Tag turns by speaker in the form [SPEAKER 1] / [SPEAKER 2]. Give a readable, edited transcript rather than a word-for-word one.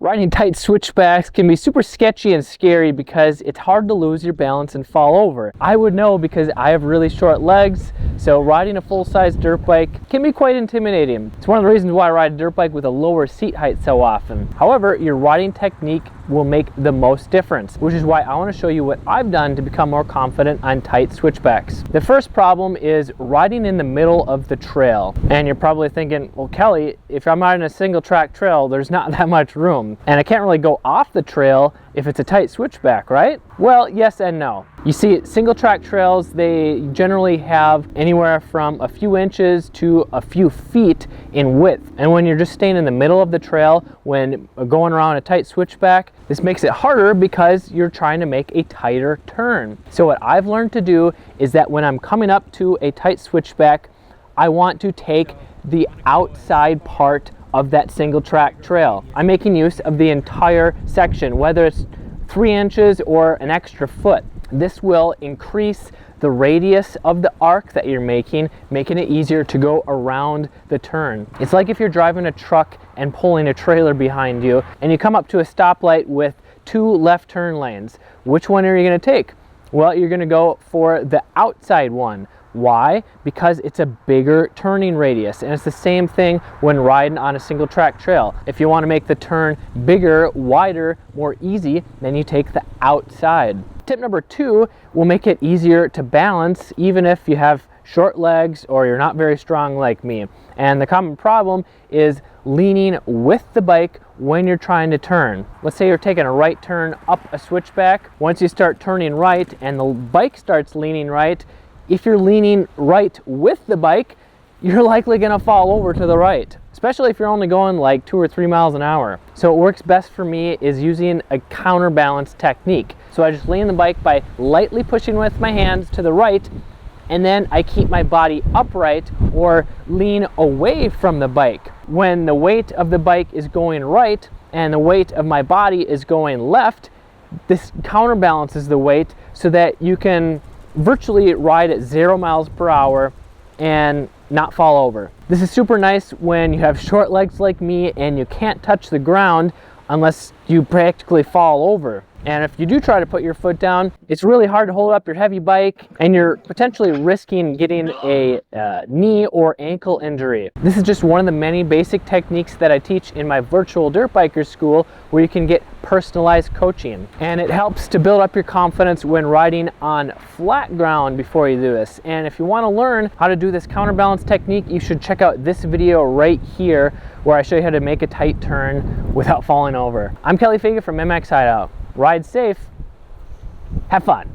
[SPEAKER 1] Riding tight switchbacks can be super sketchy and scary because it's hard to lose your balance and fall over. I would know because I have really short legs, so riding a full-size dirt bike can be quite intimidating. It's one of the reasons why I ride a dirt bike with a lower seat height so often. However, your riding technique will make the most difference, which is why I want to show you what I've done to become more confident on tight switchbacks. The first problem is riding in the middle of the trail. And you're probably thinking, well, Kelly, if I'm riding a single track trail, there's not that much room. And I can't really go off the trail if it's a tight switchback, right? Well, yes and no. You see, single track trails, they generally have anywhere from a few inches to a few feet in width. And when you're just staying in the middle of the trail, when going around a tight switchback, this makes it harder because you're trying to make a tighter turn. So what I've learned to do is that when I'm coming up to a tight switchback, I want to take the outside part of that single track trail. I'm making use of the entire section, whether it's 3 inches or an extra foot. This will increase the radius of the arc that you're making it easier to go around the turn. It's like if you're driving a truck and pulling a trailer behind you and you come up to a stoplight with 2 left turn lanes. Which one are you going to take? Well, you're going to go for the outside one. Why? Because it's a bigger turning radius, and it's the same thing when riding on a single track trail. If you want to make the turn bigger, wider, more easy, then you take the outside. Tip number 2 will make it easier to balance even if you have short legs or you're not very strong like me. And the common problem is leaning with the bike when you're trying to turn. Let's say you're taking a right turn up a switchback. Once you start turning right and the bike starts leaning right, if you're leaning right with the bike, you're likely going to fall over to the right, especially if you're only going like 2 or 3 miles an hour. So what works best for me is using a counterbalance technique. So I just lean the bike by lightly pushing with my hands to the right, and then I keep my body upright or lean away from the bike. When the weight of the bike is going right and the weight of my body is going left, this counterbalances the weight so that you can virtually ride at 0 miles per hour and not fall over. This is super nice when you have short legs like me and you can't touch the ground unless you practically fall over. And if you do try to put your foot down, it's really hard to hold up your heavy bike and you're potentially risking getting a knee or ankle injury. This is just one of the many basic techniques that I teach in my virtual dirt biker school where you can get personalized coaching. And it helps to build up your confidence when riding on flat ground before you do this. And if you want to learn how to do this counterbalance technique, you should check out this video right here where I show you how to make a tight turn without falling over. I'm Kelly from MXHideout. Ride safe, have fun.